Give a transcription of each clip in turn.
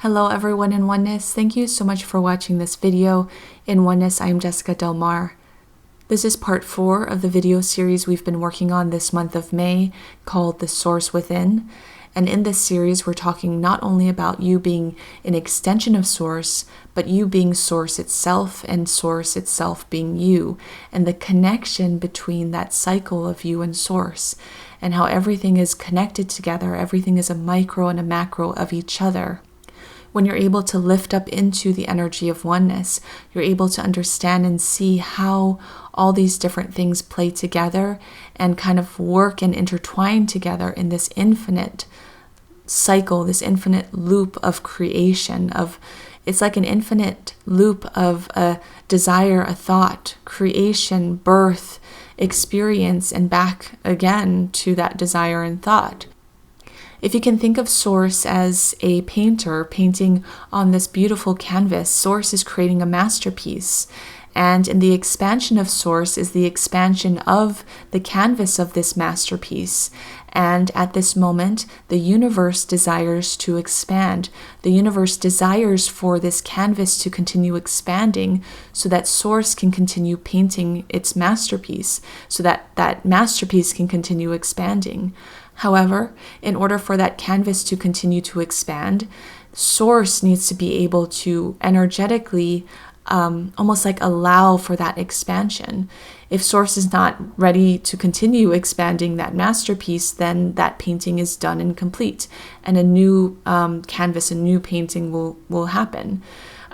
Hello everyone in Oneness. Thank you so much for watching this video. In Oneness, I am Jessica Delmar. This is part 4 of the video series we've been working on this month of May called The Source Within. And in this series, we're talking not only about you being an extension of Source, but you being Source itself and Source itself being you, and the connection between that cycle of you and Source, and how everything is connected together. Everything is a micro and a macro of each other. When you're able to lift up into the energy of oneness, you're able to understand and see how all these different things play together and kind of work and intertwine together in this infinite cycle, this infinite loop of creation. It's like an infinite loop of a desire, a thought, creation, birth, experience, and back again to that desire and thought. If you can think of Source as a painter painting on this beautiful canvas, Source is creating a masterpiece. And in the expansion of Source is the expansion of the canvas of this masterpiece. And at this moment, the universe desires to expand. The universe desires for this canvas to continue expanding so that Source can continue painting its masterpiece, so that that masterpiece can continue expanding. However, in order for that canvas to continue to expand, Source needs to be able to energetically almost like allow for that expansion. If Source is not ready to continue expanding that masterpiece, then that painting is done and complete, and a new canvas, a new painting will happen.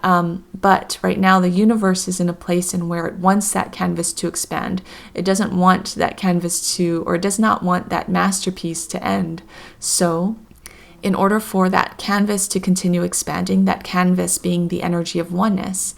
But right now the universe is in a place in where it wants that canvas to expand. It doesn't want that canvas to, or it does not want that masterpiece to end. So in order for that canvas to continue expanding, that canvas being the energy of oneness,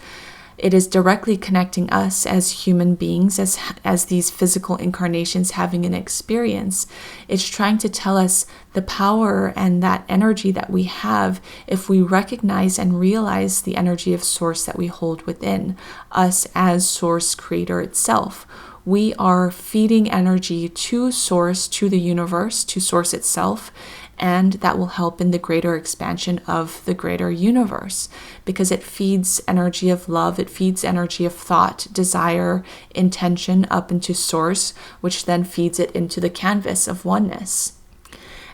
it is directly connecting us as human beings, as these physical incarnations having an experience. It's trying to tell us the power and that energy that we have if we recognize and realize the energy of Source that we hold within us as Source Creator itself. We are feeding energy to Source, to the universe, to Source itself, and that will help in the greater expansion of the greater universe because it feeds energy of love, it feeds energy of thought, desire, intention up into Source, which then feeds it into the canvas of oneness.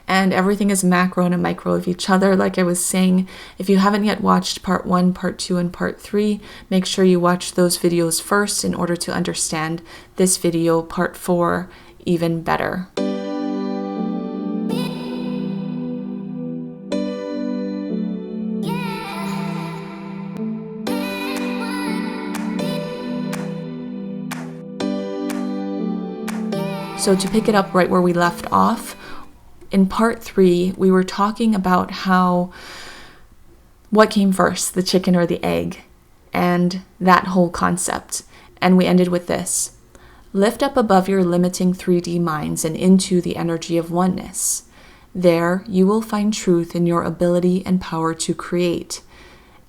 And everything is macro and a micro of each other. Like I was saying, if you haven't yet watched part 1, part 2, and part 3, make sure you watch those videos first in order to understand this video, part 4, even better. So to pick it up right where we left off, in part 3, we were talking about what came first, the chicken or the egg, and that whole concept. And we ended with this: lift up above your limiting 3D minds and into the energy of oneness. There you will find truth in your ability and power to create.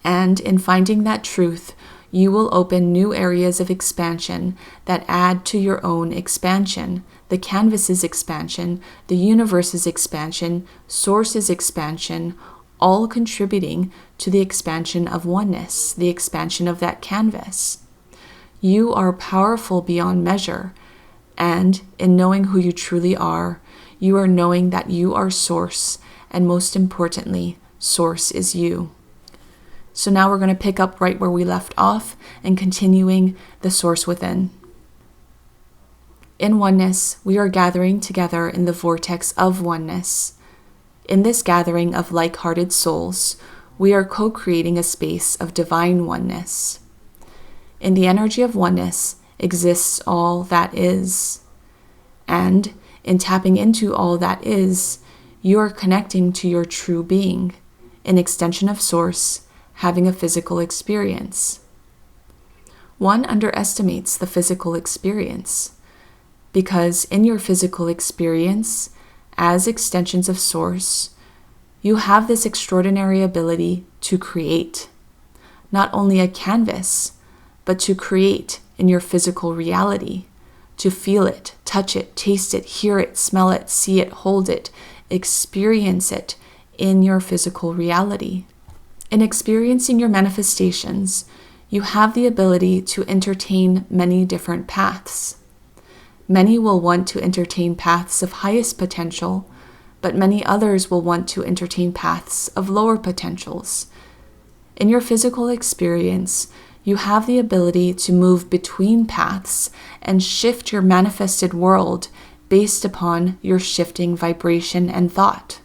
And in finding that truth, you will open new areas of expansion that add to your own expansion, the canvas's expansion, the universe's expansion, Source's expansion, all contributing to the expansion of oneness, the expansion of that canvas. You are powerful beyond measure, and in knowing who you truly are, you are knowing that you are Source, and most importantly, Source is you. So now we're going to pick up right where we left off and continuing the Source Within. In oneness, we are gathering together in the vortex of oneness. In this gathering of like-hearted souls, we are co-creating a space of divine oneness. In the energy of oneness exists all that is. And in tapping into all that is, you are connecting to your true being, an extension of Source, having a physical experience. One underestimates the physical experience because in your physical experience, as extensions of Source, you have this extraordinary ability to create, not only a canvas, but to create in your physical reality, to feel it, touch it, taste it, hear it, smell it, see it, hold it, experience it in your physical reality. In experiencing your manifestations, you have the ability to entertain many different paths. Many will want to entertain paths of highest potential, but many others will want to entertain paths of lower potentials. In your physical experience, you have the ability to move between paths and shift your manifested world based upon your shifting vibration and thought.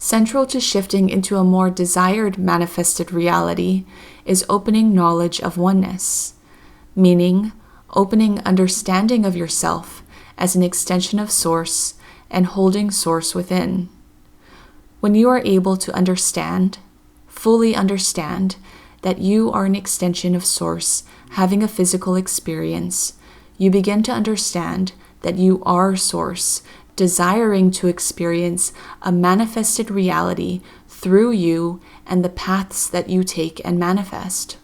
Central to shifting into a more desired manifested reality is opening knowledge of oneness, meaning opening understanding of yourself as an extension of Source and holding Source within. When you are able to understand, fully understand, that you are an extension of Source having a physical experience, you begin to understand that you are Source, desiring to experience a manifested reality through you and the paths that you take and manifest.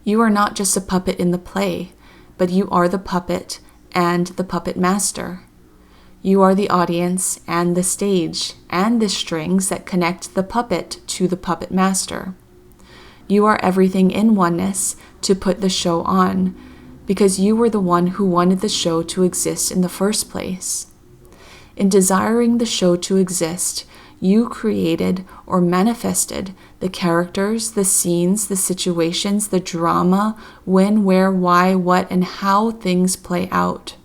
You are not just a puppet in the play, but you are the puppet and the puppet master. You are the audience and the stage and the strings that connect the puppet to the puppet master. You are everything in oneness to put the show on, because you were the one who wanted the show to exist in the first place. In desiring the show to exist, you created or manifested the characters, the scenes, the situations, the drama, when, where, why, what, and how things play out.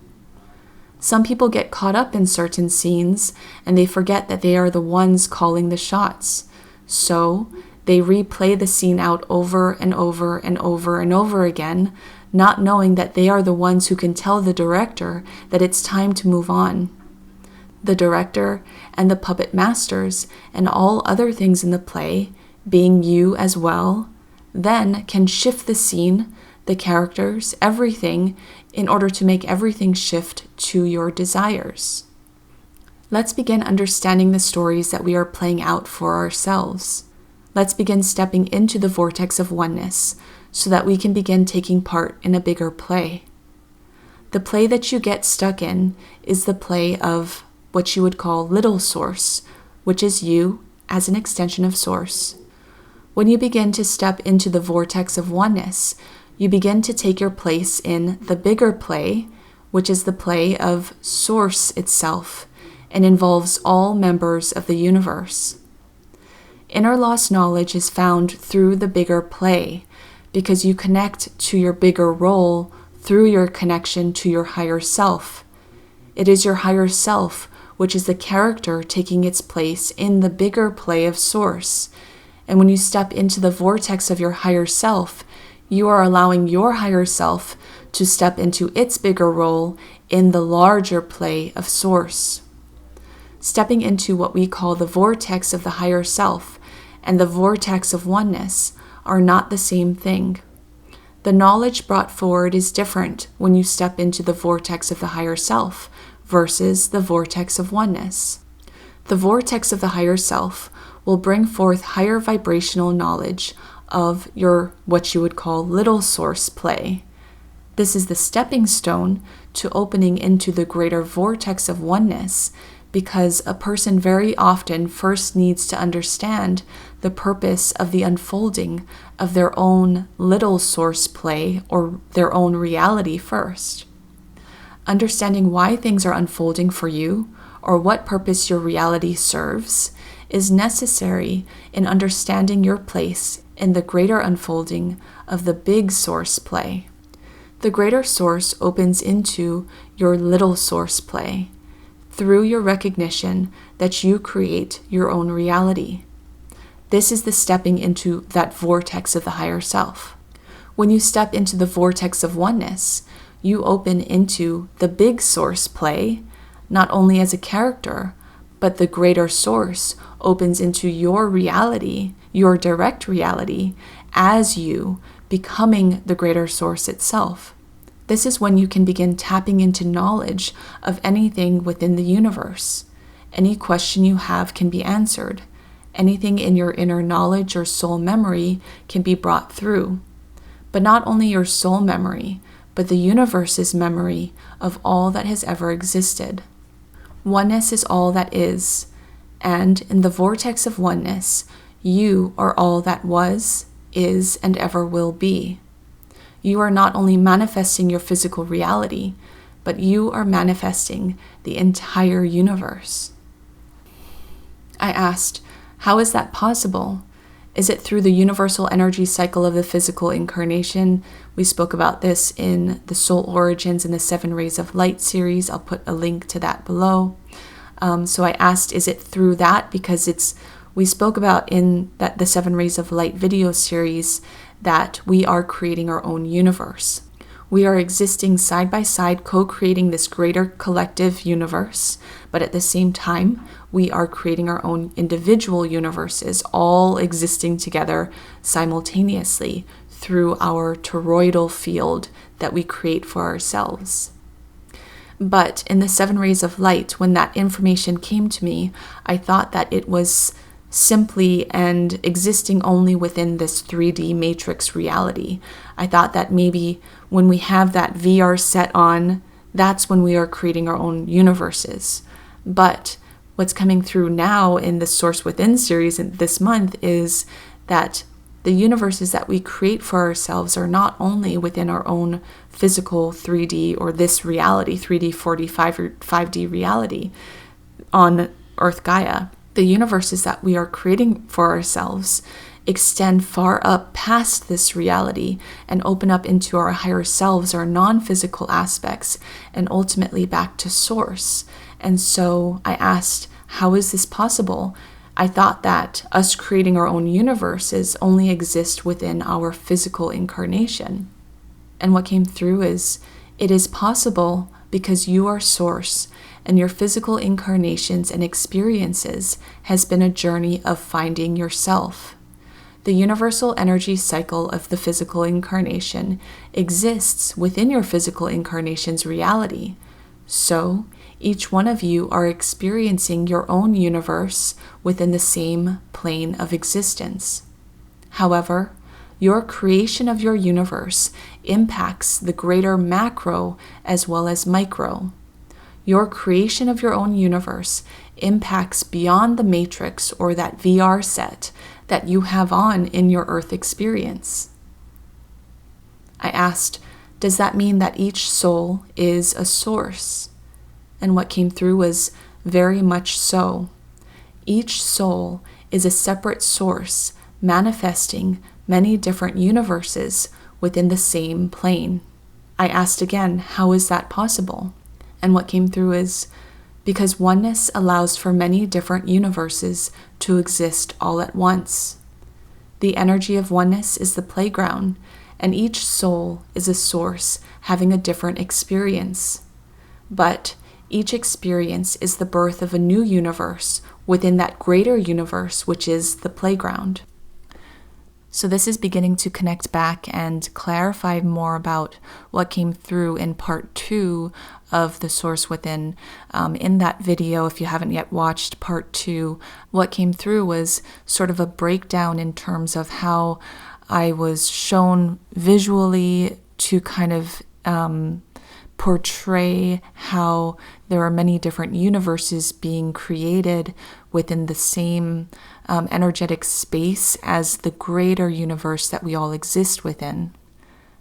Some people get caught up in certain scenes and they forget that they are the ones calling the shots. So they replay the scene out over and over and over and over again, not knowing that they are the ones who can tell the director that it's time to move on. The director and the puppet masters and all other things in the play, being you as well, then can shift the scene, the characters, everything, in order to make everything shift to your desires. Let's begin understanding the stories that we are playing out for ourselves. Let's begin stepping into the vortex of oneness so that we can begin taking part in a bigger play. The play that you get stuck in is the play of what you would call little Source, which is you as an extension of Source. When you begin to step into the vortex of oneness, you begin to take your place in the bigger play, which is the play of Source itself, and involves all members of the universe. Inner lost knowledge is found through the bigger play, because you connect to your bigger role through your connection to your higher self. It is your higher self which is the character taking its place in the bigger play of Source. And when you step into the vortex of your higher self, you are allowing your higher self to step into its bigger role in the larger play of Source. Stepping into what we call the vortex of the higher self and the vortex of oneness are not the same thing. The knowledge brought forward is different when you step into the vortex of the higher self versus the vortex of oneness. The vortex of the higher self will bring forth higher vibrational knowledge of your what you would call little Source play. This is the stepping stone to opening into the greater vortex of oneness, because a person very often first needs to understand the purpose of the unfolding of their own little Source play or their own reality first. Understanding why things are unfolding for you or what purpose your reality serves is necessary in understanding your place in the greater unfolding of the big Source play. The greater Source opens into your little Source play through your recognition that you create your own reality. This is the stepping into that vortex of the higher self. When you step into the vortex of oneness, you open into the big Source play, not only as a character, but the greater Source opens into your reality, your direct reality, as you becoming the greater Source itself. This is when you can begin tapping into knowledge of anything within the universe. Any question you have can be answered. Anything in your inner knowledge or soul memory can be brought through. But not only your soul memory, but the universe's memory of all that has ever existed. Oneness is all that is, and in the vortex of oneness, You are all that was, is, and ever will be. You are not only manifesting your physical reality, but you are manifesting the entire universe. I asked, how is that possible? Is it through the universal energy cycle of the physical incarnation? We spoke about this in the Soul Origins and the 7 Rays of Light series. I'll put a link to that below. So I asked, is it through that? Because we spoke about in the 7 Rays of Light video series that we are creating our own universe. We are existing side by side, co-creating this greater collective universe, but at the same time, we are creating our own individual universes, all existing together simultaneously through our toroidal field that we create for ourselves. But in the 7 Rays of Light, when that information came to me, I thought that it was simply and existing only within this 3D matrix reality. I thought that maybe when we have that VR set on, that's when we are creating our own universes. But what's coming through now in the Source Within series this month is that the universes that we create for ourselves are not only within our own physical 3D or this reality, 3D, 4D, 5D reality on Earth Gaia. The universes that we are creating for ourselves extend far up past this reality and open up into our higher selves, our non-physical aspects, and ultimately back to source. And so I asked, how is this possible? I thought that us creating our own universes only exist within our physical incarnation. And what came through is, it is possible because you are source, and your physical incarnations and experiences has been a journey of finding yourself. The universal energy cycle of the physical incarnation exists within your physical incarnation's reality. So, each one of you are experiencing your own universe within the same plane of existence. However, your creation of your universe impacts the greater macro as well as micro. Your creation of your own universe impacts beyond the matrix or that VR set that you have on in your Earth experience. I asked, does that mean that each soul is a source? And what came through was very much so. Each soul is a separate source manifesting many different universes within the same plane. I asked again, how is that possible? And what came through is, because oneness allows for many different universes to exist all at once. The energy of oneness is the playground, and each soul is a source having a different experience. But each experience is the birth of a new universe within that greater universe, which is the playground. So this is beginning to connect back and clarify more about what came through in part 2 of the Source Within. In that video, if you haven't yet watched part 2, what came through was sort of a breakdown in terms of how I was shown visually to kind of portray how there are many different universes being created within the same energetic space as the greater universe that we all exist within.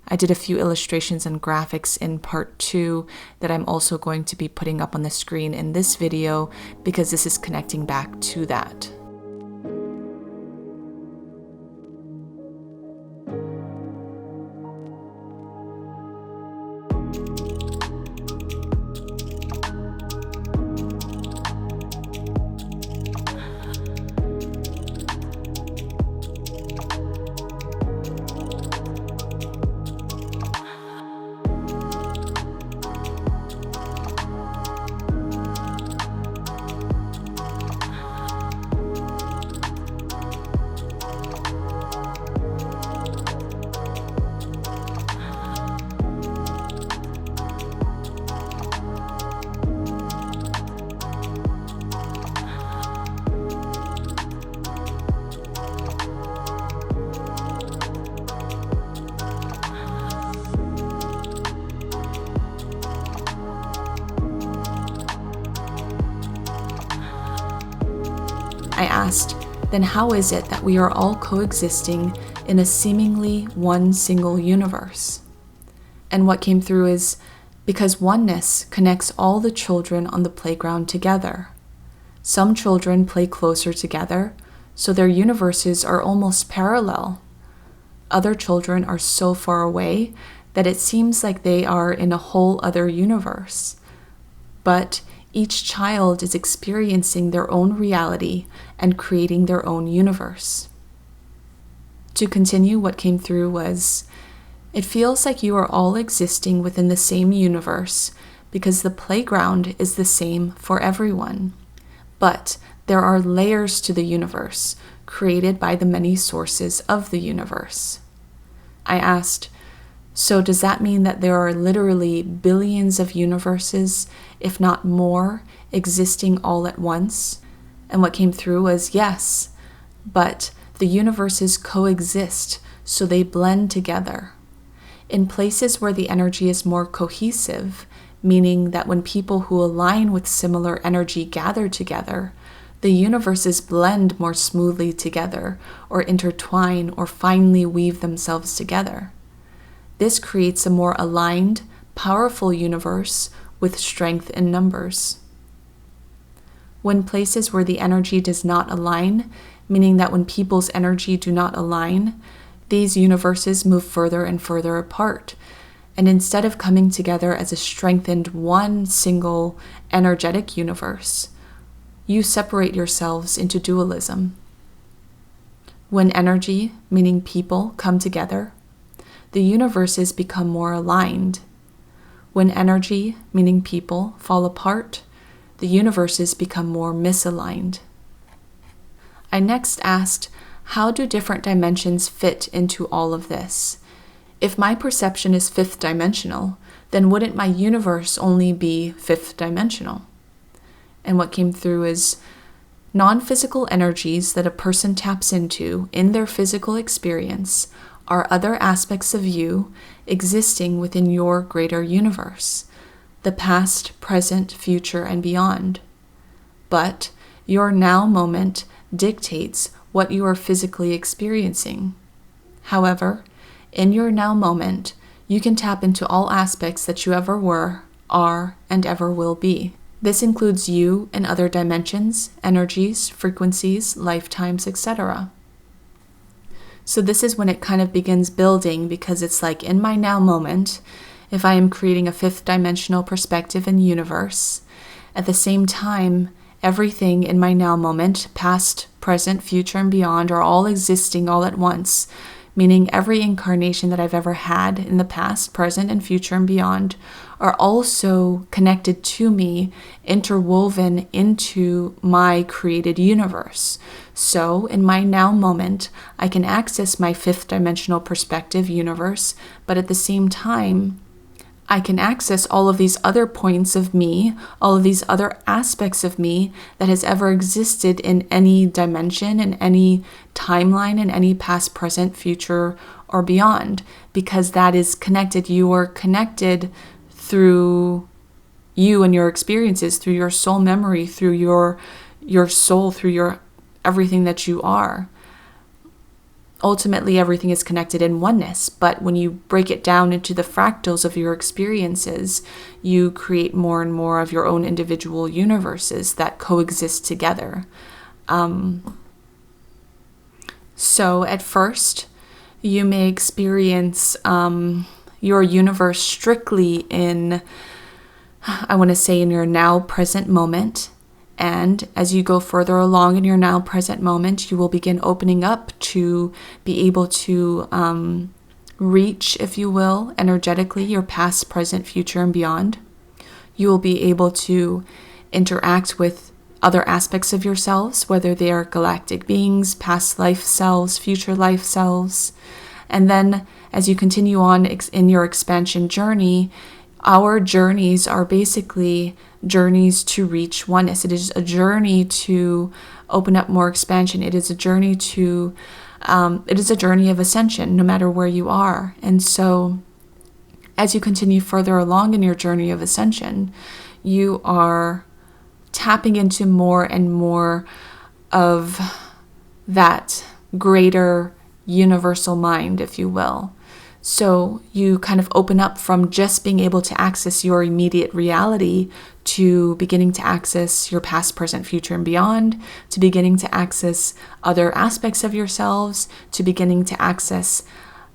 I did a few illustrations and graphics in part 2 that I'm also going to be putting up on the screen in this video because this is connecting back to that. I asked, then how is it that we are all coexisting in a seemingly one single universe? And what came through is because oneness connects all the children on the playground together. Some children play closer together, so their universes are almost parallel. Other children are so far away that it seems like they are in a whole other universe. But each child is experiencing their own reality and creating their own universe. To continue, what came through was, it feels like you are all existing within the same universe because the playground is the same for everyone. But there are layers to the universe created by the many sources of the universe. I asked, so does that mean that there are literally billions of universes, if not more, existing all at once? And what came through was yes, but the universes coexist, so they blend together. In places where the energy is more cohesive, meaning that when people who align with similar energy gather together, the universes blend more smoothly together, or intertwine, or finely weave themselves together. This creates a more aligned, powerful universe with strength in numbers. When places where the energy does not align, meaning that when people's energy do not align, these universes move further and further apart. And instead of coming together as a strengthened one single energetic universe, you separate yourselves into dualism. When energy, meaning people, come together, the universes become more aligned. When energy, meaning people, fall apart, the universes become more misaligned. I next asked, how do different dimensions fit into all of this? If my perception is fifth dimensional, then wouldn't my universe only be fifth dimensional? And what came through is non-physical energies that a person taps into in their physical experience are other aspects of you existing within your greater universe, the past, present, future, and beyond. But your now moment dictates what you are physically experiencing. However, in your now moment, you can tap into all aspects that you ever were, are, and ever will be. This includes you in other dimensions, energies, frequencies, lifetimes, etc. So this is when it kind of begins building, because it's like in my now moment, if I am creating a fifth dimensional perspective and universe, at the same time, everything in my now moment, past, present, future, and beyond, are all existing all at once, meaning every incarnation that I've ever had in the past, present, and future, and beyond are also connected to me, interwoven into my created universe. So in my now moment, I can access my fifth dimensional perspective universe, but at the same time, I can access all of these other points of me, all of these other aspects of me that has ever existed in any dimension, in any timeline, in any past, present, future, or beyond, because that is connected. You are connected through you and your experiences, through your soul memory, through your soul, through your everything that you are. Ultimately, everything is connected in oneness, but when you break it down into the fractals of your experiences, you create more and more of your own individual universes that coexist together. So at first, you may experience your universe strictly in, I want to say, in your now present moment. And as you go further along in your now present moment, you will begin opening up to be able to reach, if you will, energetically your past, present, future, and beyond. You will be able to interact with other aspects of yourselves, whether they are galactic beings, past life selves, future life selves. And then as you continue on in your expansion journey, our journeys are basically journeys to reach oneness. It is a journey to open up more expansion. It is a journey to, it is a journey of ascension, no matter where you are. And so as you continue further along in your journey of ascension, you are tapping into more and more of that greater universal mind, if you will. So you kind of open up from just being able to access your immediate reality to beginning to access your past, present, future, and beyond, to beginning to access other aspects of yourselves, to beginning to access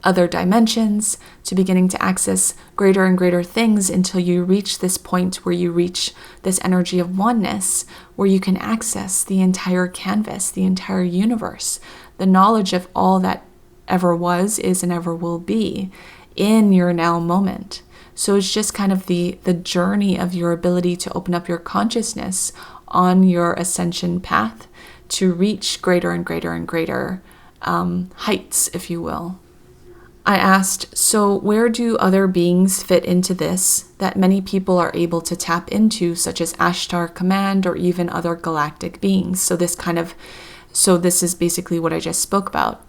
other dimensions, to beginning to access greater and greater things until you reach this point where you reach this energy of oneness, where you can access the entire canvas, the entire universe, the knowledge of all that ever was, is, and ever will be in your now moment. So it's just kind of the journey of your ability to open up your consciousness on your ascension path to reach greater and greater and greater heights, if you will. I asked, so where do other beings fit into this that many people are able to tap into, such as Ashtar Command or even other galactic beings? So this is basically what I just spoke about.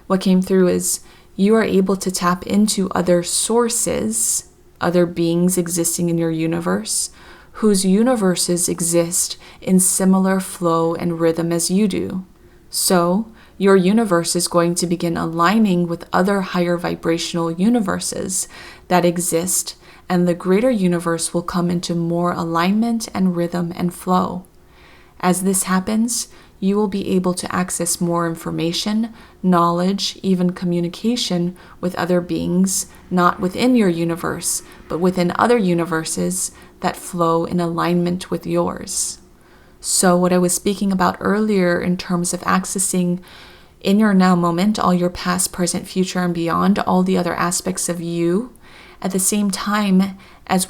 What came through is you are able to tap into other sources, other beings existing in your universe, whose universes exist in similar flow and rhythm as you do. So your universe is going to begin aligning with other higher vibrational universes that exist, and the greater universe will come into more alignment and rhythm and flow. As this happens, you will be able to access more information, knowledge, even communication with other beings, not within your universe, but within other universes that flow in alignment with yours. So what I was speaking about earlier in terms of accessing in your now moment, all your past, present, future, and beyond, all the other aspects of you, at the same time as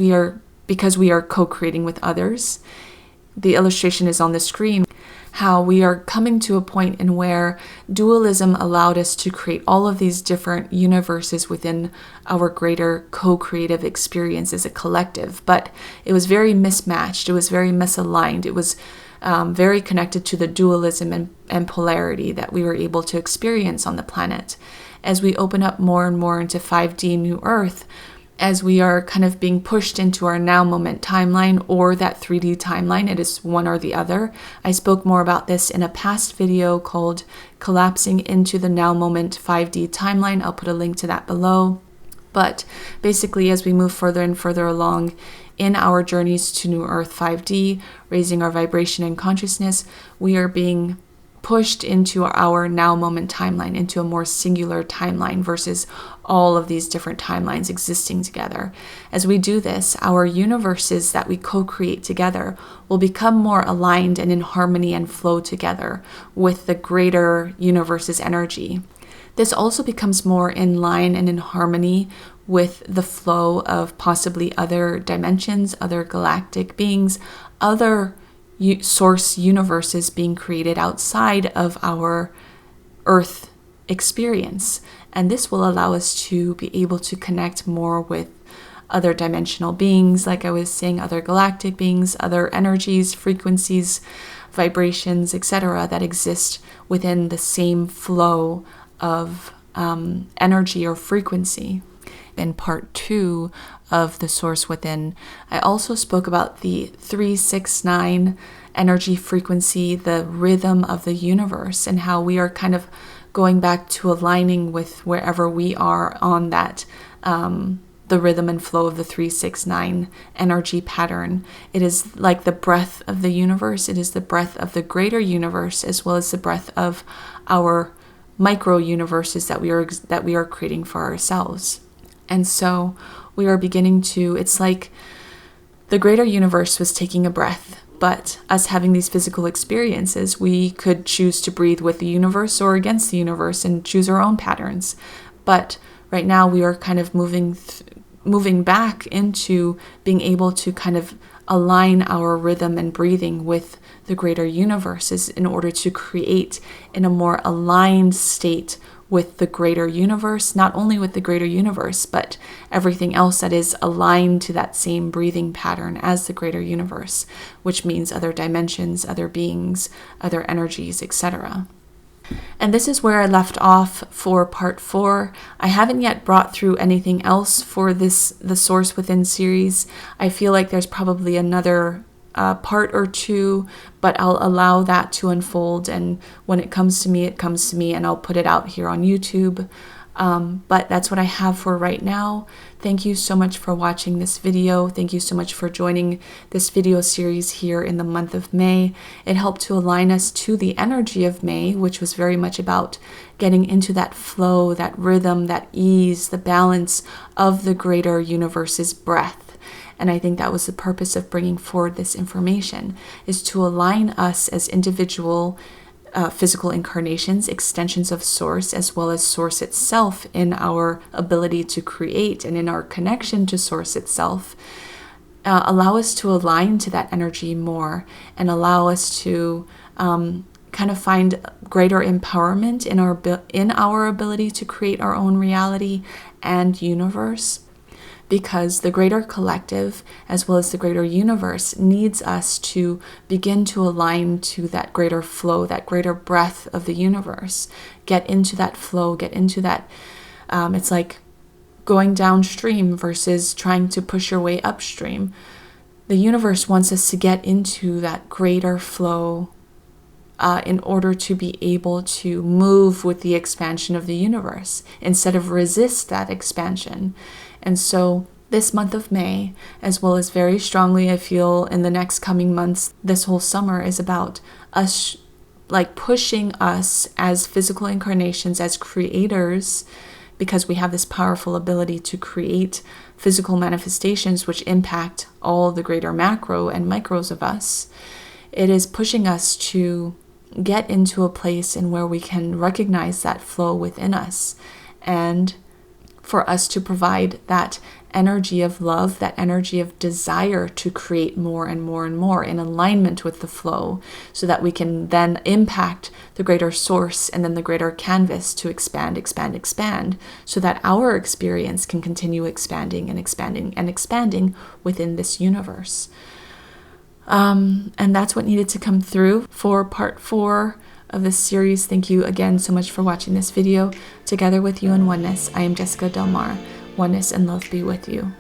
because we are co-creating with others. The illustration is on the screen, how we are coming to a point in where dualism allowed us to create all of these different universes within our greater co-creative experience as a collective, but it was very mismatched, it was very misaligned, it was very connected to the dualism and polarity that we were able to experience on the planet. As we open up more and more into 5D New Earth, as we are kind of being pushed into our now moment timeline or that 3D timeline, it is one or the other. I spoke more about this in a past video called Collapsing into the Now Moment 5D Timeline. I'll put a link to that below. But basically, as we move further and further along in our journeys to New Earth 5D, raising our vibration and consciousness, we are being pushed into our now moment timeline, into a more singular timeline versus all of these different timelines existing together. As we do this, our universes that we co-create together will become more aligned and in harmony and flow together with the greater universe's energy. This also becomes more in line and in harmony with the flow of possibly other dimensions, other galactic beings, other source universes being created outside of our Earth experience. And this will allow us to be able to connect more with other dimensional beings, like I was saying, other galactic beings, other energies, frequencies, vibrations, etc., that exist within the same flow of energy or frequency. In part 2 of The Source Within, I also spoke about the 369 energy frequency, the rhythm of the universe, and how we are kind of going back to aligning with wherever we are on that, the rhythm and flow of the 369 energy pattern. It is like the breath of the universe. It is the breath of the greater universe, as well as the breath of our micro universes that we are creating for ourselves. And so we are beginning to, it's like the greater universe was taking a breath, but us having these physical experiences, we could choose to breathe with the universe or against the universe and choose our own patterns. But right now we are kind of moving back into being able to kind of align our rhythm and breathing with the greater universes in order to create in a more aligned state with the greater universe, not only with the greater universe, but everything else that is aligned to that same breathing pattern as the greater universe, which means other dimensions, other beings, other energies, etc. And this is where I left off for part 4. I haven't yet brought through anything else for the Source Within series. I feel like there's probably another part or two, but I'll allow that to unfold. And when it comes to me, it comes to me, and I'll put it out here on YouTube. But that's what I have for right now. Thank you so much for watching this video. Thank you so much for joining this video series here in the month of May. It helped to align us to the energy of May, which was very much about getting into that flow, that rhythm, that ease, the balance of the greater universe's breath. And I think that was the purpose of bringing forward this information, is to align us as individual physical incarnations, extensions of Source, as well as Source itself, in our ability to create and in our connection to Source itself. Allow us to align to that energy more, and allow us to kind of find greater empowerment in our ability to create our own reality and universe. Because the greater collective, as well as the greater universe, needs us to begin to align to that greater flow, that greater breath of the universe. Get into that flow, get into that, it's like going downstream versus trying to push your way upstream. The universe wants us to get into that greater flow in order to be able to move with the expansion of the universe, instead of resist that expansion. And so this month of May, as well as very strongly, I feel in the next coming months, this whole summer, is about us, like pushing us as physical incarnations, as creators, because we have this powerful ability to create physical manifestations which impact all the greater macro and micros of us. It is pushing us to get into a place in where we can recognize that flow within us, and for us to provide that energy of love, that energy of desire to create more and more and more in alignment with the flow, so that we can then impact the greater source and then the greater canvas to expand, expand, expand, so that our experience can continue expanding and expanding and expanding within this universe. And that's what needed to come through for part 4 of this series. Thank you again so much for watching this video. Together with you in Oneness, I am Jessica Delmar. Oneness and love be with you.